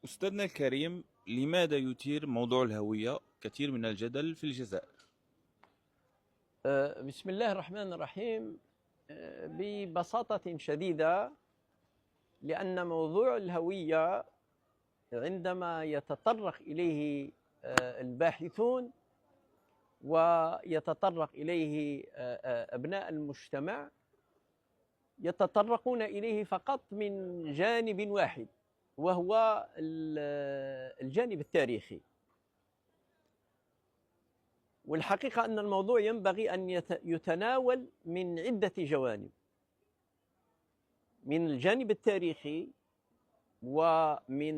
أستاذنا الكريم، لماذا يثير موضوع الهوية كثير من الجدل في الجزائر؟ بسم الله الرحمن الرحيم. ببساطة شديدة، لأن موضوع الهوية عندما يتطرق إليه الباحثون ويتطرق إليه أبناء المجتمع، يتطرقون إليه فقط من جانب واحد، وهو الجانب التاريخي. والحقيقة أن الموضوع ينبغي أن يتناول من عدة جوانب: من الجانب التاريخي، ومن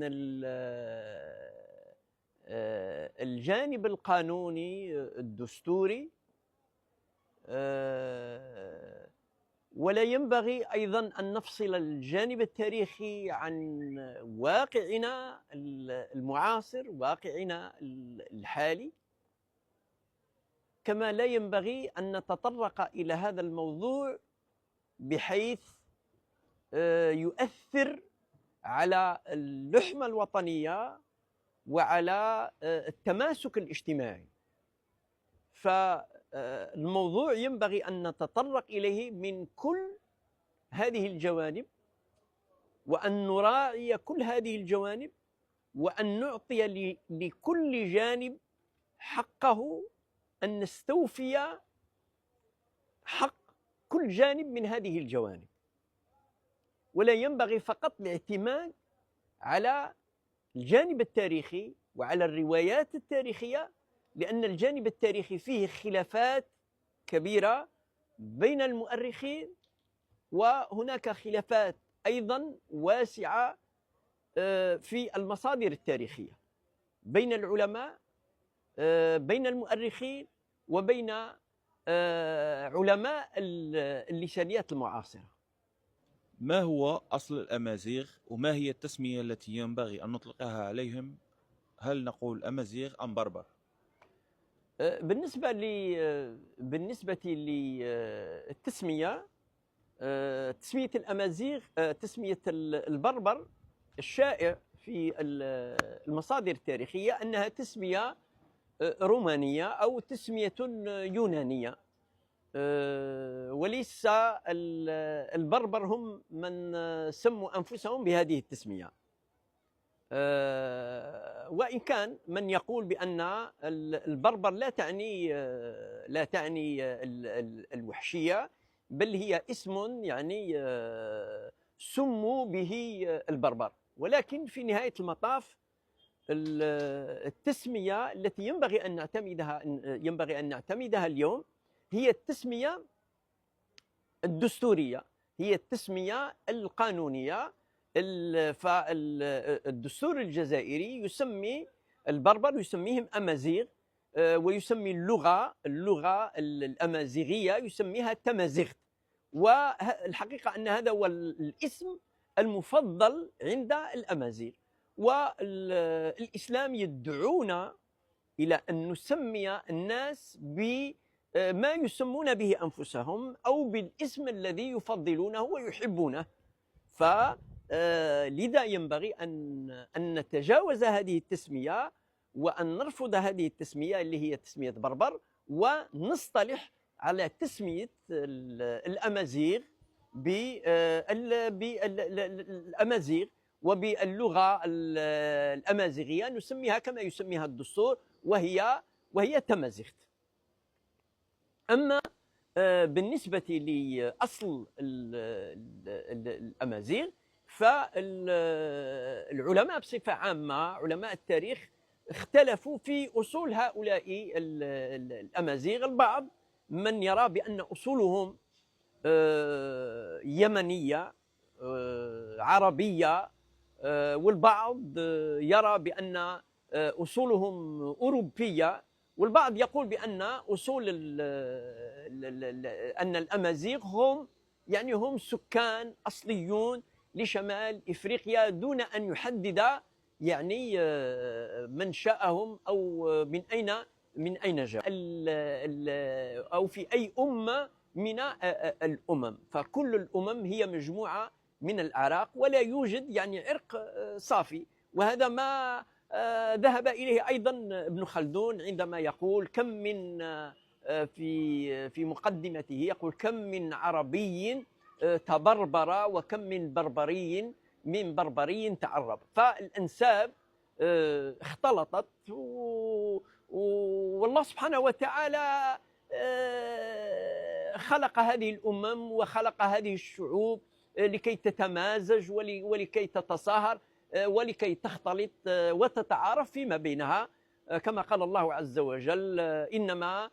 الجانب القانوني الدستوري، ولا ينبغي أيضا أن نفصل الجانب التاريخي عن واقعنا المعاصر، واقعنا الحالي. كما لا ينبغي أن نتطرق إلى هذا الموضوع بحيث يؤثر على اللحمة الوطنية وعلى التماسك الاجتماعي. فالموضوع ينبغي أن نتطرق إليه من كل هذه الجوانب، وأن نراعي كل هذه الجوانب، وأن نعطي لكل جانب حقه، أن نستوفي حق كل جانب من هذه الجوانب. ولا ينبغي فقط الاعتماد على الجانب التاريخي وعلى الروايات التاريخية، لأن الجانب التاريخي فيه خلافات كبيرة بين المؤرخين، وهناك خلافات أيضا واسعة في المصادر التاريخية بين العلماء، بين المؤرخين، وبين علماء اللسانيات المعاصرة. ما هو أصل الأمازيغ، وما هي التسمية التي ينبغي أن نطلقها عليهم؟ هل نقول أمازيغ أم بربر؟ بالنسبة للتسمية، تسمية الأمازيغ، تسمية البربر، الشائع في المصادر التاريخية أنها تسمية رومانية أو تسمية يونانية، وليس البربر هم من سموا أنفسهم بهذه التسمية. وإن كان من يقول بأن البربر لا تعني الوحشية، بل هي اسم يعني سموا به البربر. ولكن في نهاية المطاف التسمية التي ينبغي أن نعتمدها اليوم هي التسمية الدستورية، هي التسمية القانونية. فالدستور الجزائري يسمي البربر، يسميهم أمازيغ، ويسمي اللغة الأمازيغية يسميها تمازيغت. والحقيقة أن هذا هو الاسم المفضل عند الأمازيغ. والإسلام يدعونا إلى أن نسمي الناس بما يسمون به أنفسهم أو بالاسم الذي يفضلونه ويحبونه. فلذا ينبغي أن نتجاوز هذه التسمية، وأن نرفض هذه التسمية اللي هي تسمية بربر، ونصطلح على تسمية الأمازيغ بالأمازيغ، وباللغة الأمازيغية نسميها كما يسميها الدستور، وهي تمازيغت. أما بالنسبة لأصل الأمازيغ، فالعلماء بصفة عامة، علماء التاريخ، اختلفوا في أصول هؤلاء الأمازيغ. البعض من يرى بأن أصولهم يمنية عربية، والبعض يرى بأن أصولهم أوروبية، والبعض يقول بأن أصول أن الأمازيغ هم سكان أصليون لشمال إفريقيا، دون أن يحدد يعني منشأهم أو من أين جاء، أو في أي أمة من الأمم. فكل الأمم هي مجموعة من الأعراق، ولا يوجد يعني عرق صافي. وهذا ما ذهب إليه أيضا ابن خلدون عندما يقول كم من في مقدمته يقول كم من عربي تبربر وكم من بربري تعرب. فالأنساب اختلطت والله سبحانه وتعالى خلق هذه الأمم وخلق هذه الشعوب لكي تتمازج ولكي تتصاهر ولكي تختلط وتتعارف فيما بينها، كما قال الله عز وجل إنما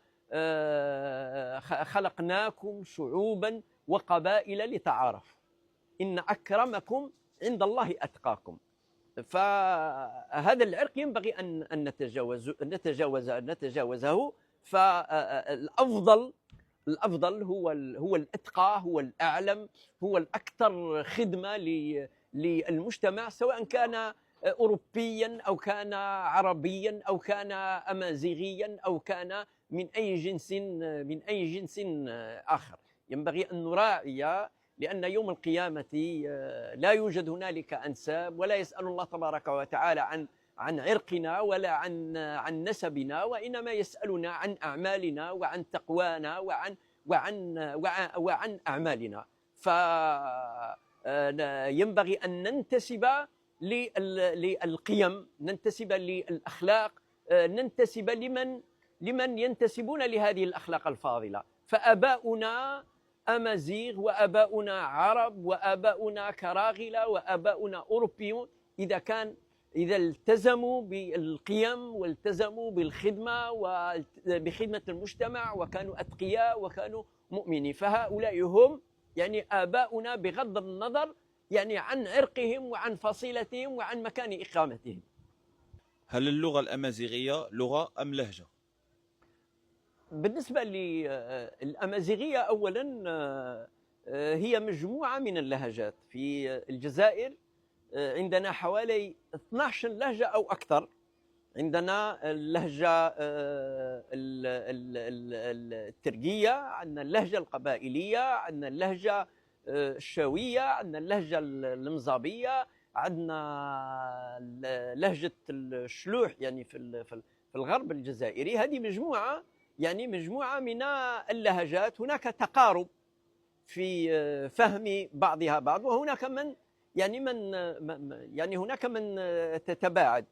خلقناكم شعوبا وقبائل لتعارفوا إن أكرمكم عند الله أتقاكم. فهذا العرق ينبغي أن نتجاوزه. فالأفضل هو الأتقى، هو الأعلم، هو الأكثر خدمة للمجتمع، سواء كان أوروبيا أو كان عربيا أو كان أمازيغيا أو كان من أي جنس آخر. ينبغي أن نراعي، لأن يوم القيامة لا يوجد هنالك أنساب، ولا يسأل الله تبارك وتعالى عن عرقنا ولا عن نسبنا، وإنما يسألنا عن أعمالنا وعن تقوانا وعن أعمالنا. فينبغي أن ننتسب للقيم، ننتسب للأخلاق، ننتسب لمن ينتسبون لهذه الأخلاق الفاضلة. فآباؤنا أمازيغ وآباؤنا عرب وآباؤنا كراغلة وآباؤنا أوروبيون، إذا التزموا بالقيم والتزموا بالخدمة وبخدمة المجتمع وكانوا أتقياء وكانوا مؤمنين، فهؤلاء هم يعني آباؤنا بغض النظر يعني عن عرقهم وعن فصيلتهم وعن مكان إقامتهم. هل اللغة الأمازيغية لغة أم لهجة؟ بالنسبة للأمازيغية أولا هي مجموعة من اللهجات. في الجزائر عندنا حوالي 12 لهجة أو أكثر. عندنا اللهجة التركية، عندنا اللهجة القبائلية، عندنا اللهجة الشاوية، عندنا اللهجة المزابية، عندنا لهجة الشلوح يعني في الغرب الجزائري. هذه مجموعة من اللهجات. هناك تقارب في فهم بعضها بعض، وهناك هناك من تتباعد.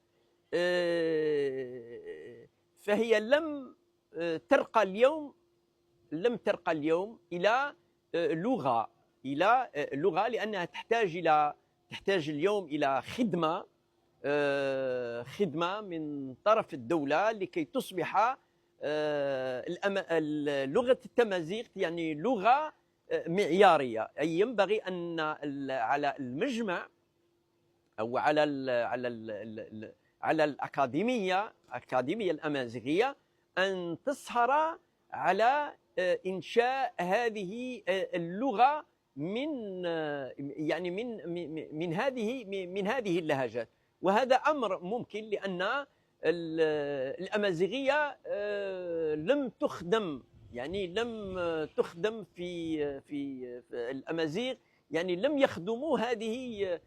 فهي لم ترقى اليوم إلى لغة لأنها تحتاج اليوم إلى خدمة من طرف الدولة لكي تصبح لغة التمازيغ يعني لغة معيارية. أي ينبغي أن على المجمع أو على الأكاديمية الأمازيغية أن تسهر على إنشاء هذه اللغة من هذه اللهجات. وهذا أمر ممكن، لأن الأمازيغية لم تخدم في الأمازيغ، يعني لم يخدموا هذه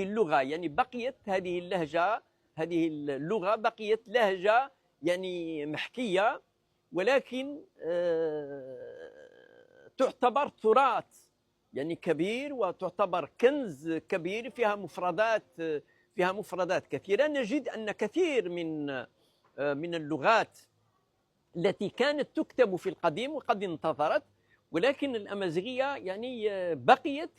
اللغة. يعني بقيت هذه اللغة بقيت لهجة يعني محكية، ولكن تعتبر تراث يعني كبير، وتعتبر كنز كبير فيها مفردات كثيرة. نجد أن كثير من اللغات التي كانت تكتب في القديم وقد انتظرت، ولكن الأمازيغية يعني بقيت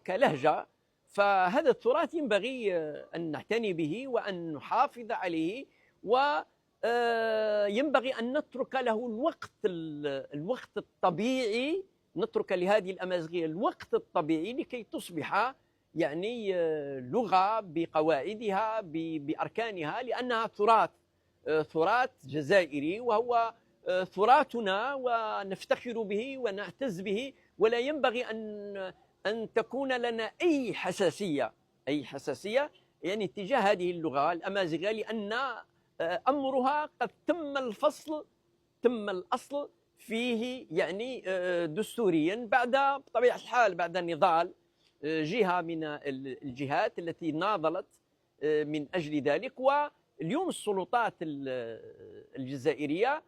كلهجة. فهذا التراث ينبغي أن نعتني به وأن نحافظ عليه، وينبغي أن نترك له الوقت الطبيعي، نترك لهذه الأمازيغية الوقت الطبيعي لكي تصبح يعني لغة بقواعدها بأركانها، لأنها تراث جزائري، وهو تراثنا ونفتخر به ونعتز به. ولا ينبغي أن تكون لنا أي حساسية يعني تجاه هذه اللغة الأمازيغية، لأن أمرها قد تم الأصل فيه يعني دستوريا بطبيعة الحال بعد نضال جهة من الجهات التي ناضلت من أجل ذلك. واليوم السلطات الجزائرية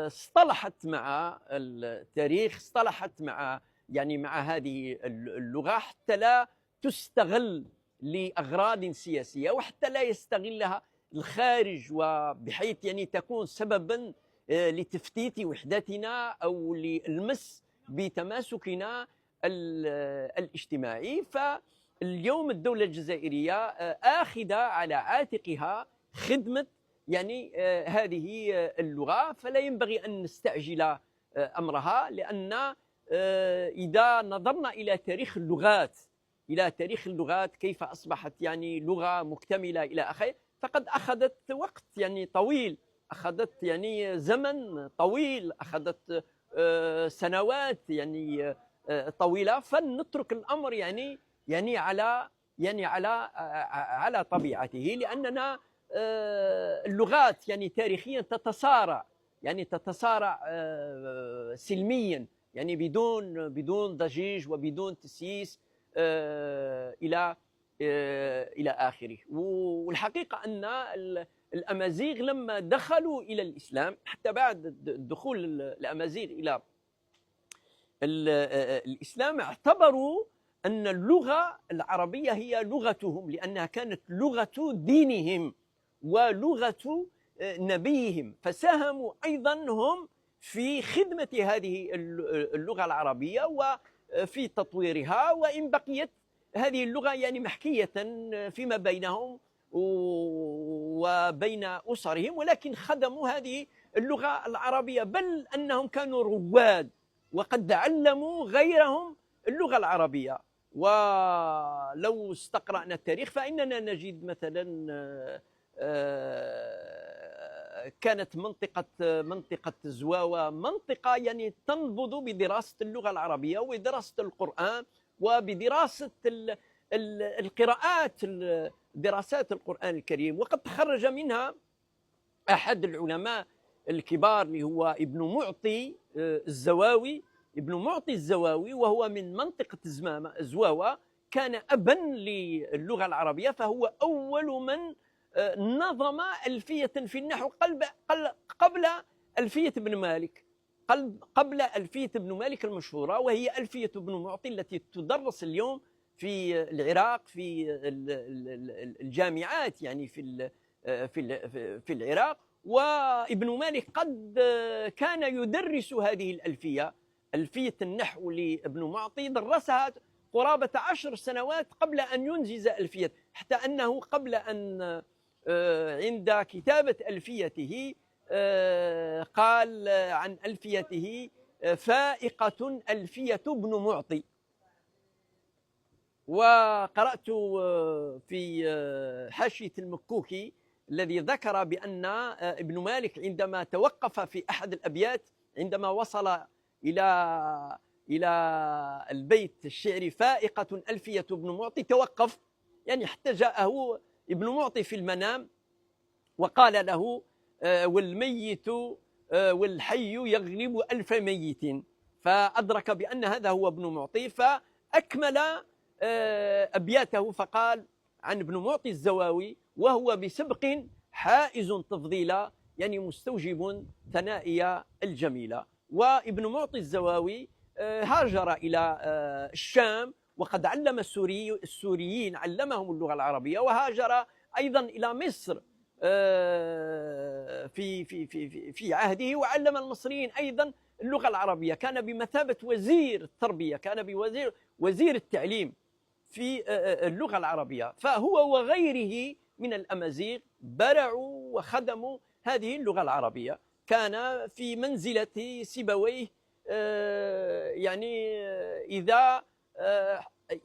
اصطلحت مع التاريخ، اصطلحت مع مع هذه اللغة حتى لا تستغل لأغراض سياسية، وحتى لا يستغلها الخارج، وبحيث تكون سببا لتفتيت وحدتنا أو للمس بتماسكنا الاجتماعي. فاليوم الدولة الجزائرية آخذة على عاتقها خدمة هذه اللغة، فلا ينبغي أن نستعجل أمرها، لأن إذا نظرنا إلى تاريخ اللغات كيف أصبحت لغة مكتملة إلى آخره، فقد أخذت وقت طويل، أخذت زمن طويل، أخذت سنوات طويلة. فلنترك الأمر على طبيعته، لأننا اللغات تاريخيا تتصارع سلميا، بدون ضجيج وبدون تسييس إلى آخره. والحقيقة أن الأمازيغ لما دخلوا إلى الإسلام، حتى بعد دخول الأمازيغ إلى الإسلام، اعتبروا أن اللغة العربية هي لغتهم، لأنها كانت لغة دينهم ولغة نبيهم، فساهموا أيضا هم في خدمة هذه اللغة العربية وفي تطويرها، وإن بقيت هذه اللغة محكية فيما بينهم وبين أسرهم، ولكن خدموا هذه اللغة العربية، بل أنهم كانوا رواد وقد علموا غيرهم اللغة العربية. ولو استقرأنا التاريخ فإننا نجد مثلا كانت منطقة زواوة منطقة تنبض بدراسة اللغة العربية وبدراسة القرآن وبدراسة القراءات، دراسات القرآن الكريم. وقد تخرج منها أحد العلماء الكبار اللي هو ابن معطي الزواوي، وهو من منطقة زواوة، كان أبا للغة العربية، فهو أول من نظم ألفية في النحو قبل ألفية ابن مالك، قبل ألفية ابن مالك المشهورة، وهي ألفية ابن معطي التي تدرس اليوم في العراق في الجامعات، في العراق. وابن مالك قد كان يدرس هذه ألفية النحو لابن معطي، درسها قرابة 10 سنوات قبل أن ينجز ألفية، حتى أنه قبل أن عند كتابة ألفيته قال عن ألفيته فائقة ألفية ابن معطي. وقرأت في حاشية المكوكي الذي ذكر بأن ابن مالك عندما توقف في أحد الأبيات، عندما وصل إلى البيت الشعري فائقة ألفية ابن معطي، توقف، حتى جاءه ابن معطي في المنام وقال له والميت والحي يغلب 1000 ميت، فأدرك بأن هذا هو ابن معطي، فأكمل أبياته فقال عن ابن معطي الزواوي: وهو بسبق حائز تفضيلا، مستوجب ثنائي الجميلة. وابن معطي الزواوي هاجر إلى الشام، وقد علم السوريين، علمهم اللغة العربية، وهاجر أيضا إلى مصر في عهده، وعلم المصريين أيضا اللغة العربية. كان بمثابة وزير التربية، كان وزير التعليم في اللغة العربية. فهو وغيره من الأمازيغ برعوا وخدموا هذه اللغة العربية. كان في منزلة سيبويه،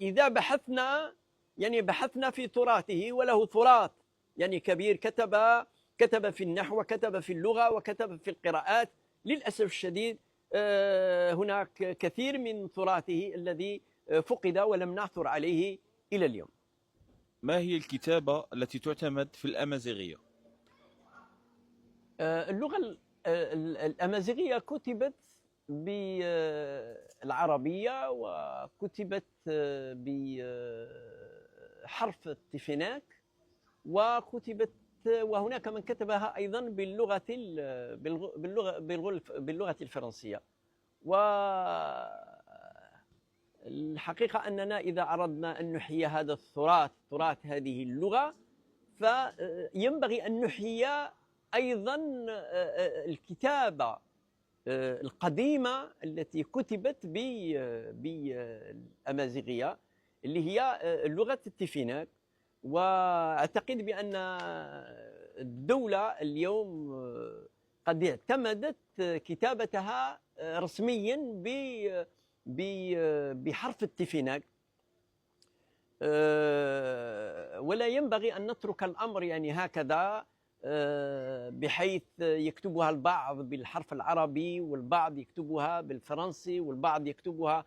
إذا بحثنا في تراثه، وله تراث كبير، كتب في النحو وكتب في اللغة وكتب في القراءات. للأسف الشديد هناك كثير من تراثه الذي فقد ولم نعثر عليه إلى اليوم. ما هي الكتابة التي تعتمد في الأمازيغية؟ اللغة الأمازيغية كتبت بالعربية وكتبت بحرف التيفيناك، وكتبت وهناك من كتبها أيضا باللغة الفرنسية. والحقيقة أننا إذا أردنا أن نحيي هذا تراث هذه اللغة، فينبغي أن نحيي أيضا الكتابة القديمة التي كتبت بالأمازيغية اللي هي لغة التيفيناك. وأعتقد بأن الدولة اليوم قد اعتمدت كتابتها رسميا بحرف التيفيناك، ولا ينبغي أن نترك الأمر يعني هكذا، بحيث يكتبها البعض بالحرف العربي والبعض يكتبها بالفرنسي والبعض يكتبها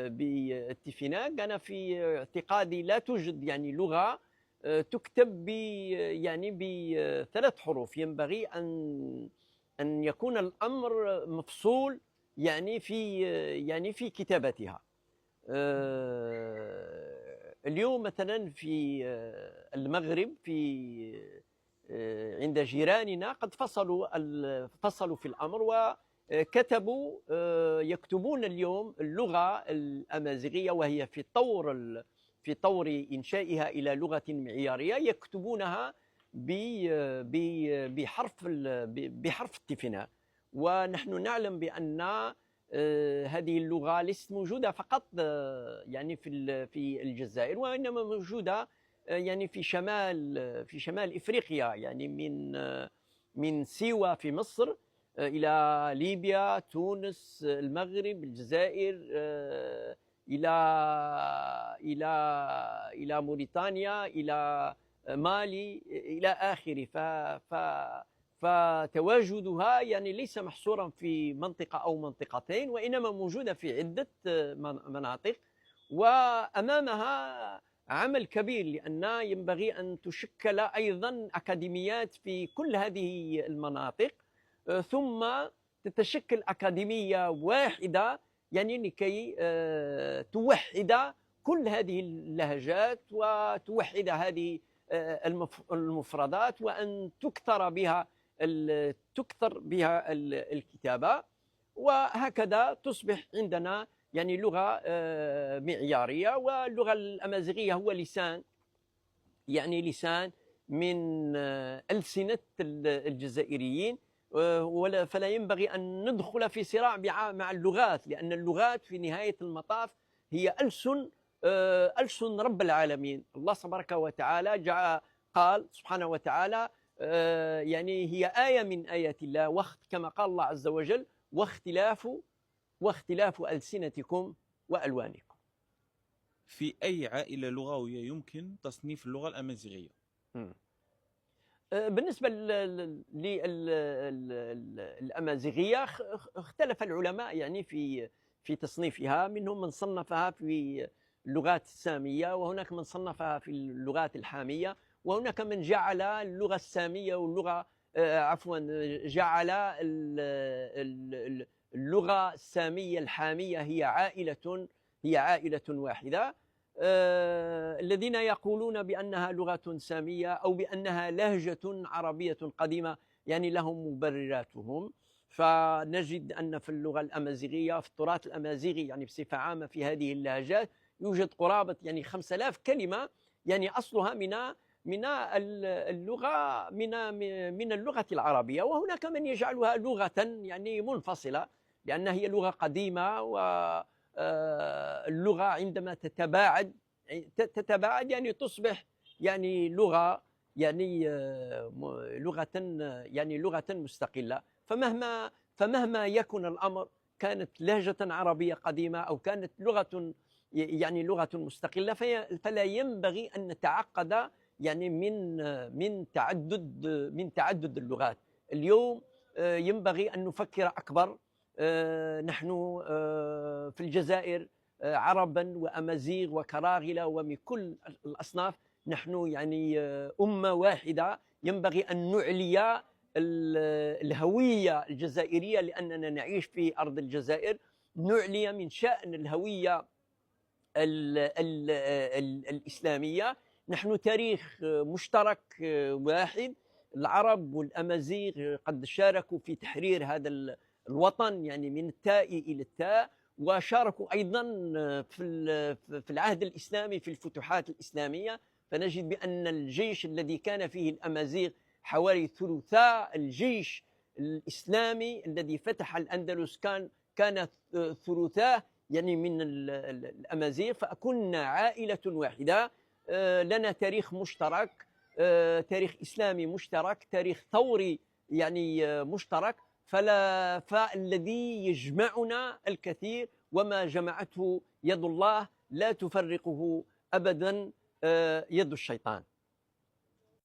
بالتيفيناك. أنا في اعتقادي لا توجد يعني لغة تكتب يعني بثلاث حروف. ينبغي أن يكون الأمر مفصول يعني في كتابتها. اليوم مثلا في المغرب عند جيراننا قد فصلوا في الأمر وكتبوا يكتبون اليوم اللغة الأمازيغية، وهي في طور إنشائها إلى لغة معيارية، يكتبونها بحرف التيفيناك. ونحن نعلم بأن هذه اللغة ليست موجودة فقط يعني في الجزائر، وإنما موجودة يعني في شمال إفريقيا، يعني من سيوة في مصر إلى ليبيا، تونس، المغرب، الجزائر، إلى موريتانيا، إلى مالي، إلى آخره. فتواجدها يعني ليس محصورا في منطقة أو منطقتين، وإنما موجودة في عدة مناطق، وأمامها عمل كبير، لأن ينبغي أن تشكل أيضا أكاديميات في كل هذه المناطق، ثم تتشكل أكاديمية واحدة يعني لكي توحد كل هذه اللهجات وتوحد هذه المفردات، وأن تكثر بها الكتابة، وهكذا تصبح عندنا يعني لغة معيارية. واللغة الأمازيغية هو لسان من ألسنة الجزائريين، فلا ينبغي أن ندخل في صراع مع اللغات، لأن اللغات في نهاية المطاف هي ألسن رب العالمين. الله تبارك وتعالى قال سبحانه وتعالى يعني هي آية من آيات الله، كما قال الله عز وجل: واختلاف ألسنتكم وألوانكم. في أي عائلة لغوية يمكن تصنيف اللغة الأمازيغية؟ بالنسبة للأمازيغية اختلف العلماء يعني في تصنيفها. منهم من صنفها في اللغات السامية، وهناك من صنفها في اللغات الحامية، وهناك من جعل اللغة السامية واللغة جعل اللغة السامية الحامية هي عائلة واحدة. الذين يقولون بأنها لغة سامية أو بأنها لهجة عربية قديمة يعني لهم مبرراتهم. فنجد أن في اللغة الأمازيغية، في التراث الأمازيغي يعني بصفة عامة في هذه اللهجات، يوجد قرابة يعني 5000 كلمة يعني أصلها من اللغة العربية. وهناك من يجعلها لغة يعني منفصلة، لأنها هي لغة قديمة، واللغة عندما تتباعد يعني تصبح يعني لغة لغة مستقلة. فمهما يكن الأمر، كانت لهجة عربية قديمة أو كانت لغة مستقلة، فلا ينبغي أن نتعقد يعني من تعدد اللغات. اليوم ينبغي أن نفكر أكبر. نحن في الجزائر عربا وأمازيغ وكراغلة ومن كل الأصناف، نحن يعني أمة واحدة. ينبغي أن نعلي الهوية الجزائرية، لأننا نعيش في أرض الجزائر، نعلي من شأن الهوية الإسلامية. نحن تاريخ مشترك واحد، العرب والأمازيغ قد شاركوا في تحرير هذا الوطن، يعني من التاء إلى التاء، وشاركوا أيضا في العهد الإسلامي في الفتوحات الإسلامية. فنجد بأن الجيش الذي كان فيه الأمازيغ حوالي ثلثاء الجيش الإسلامي الذي فتح الأندلس كان ثلثاه يعني من الأمازيغ. فكنا عائلة واحدة، لنا تاريخ مشترك، تاريخ إسلامي مشترك، تاريخ ثوري يعني مشترك. فالذي يجمعنا الكثير، وما جمعته يد الله لا تفرقه أبدا يد الشيطان.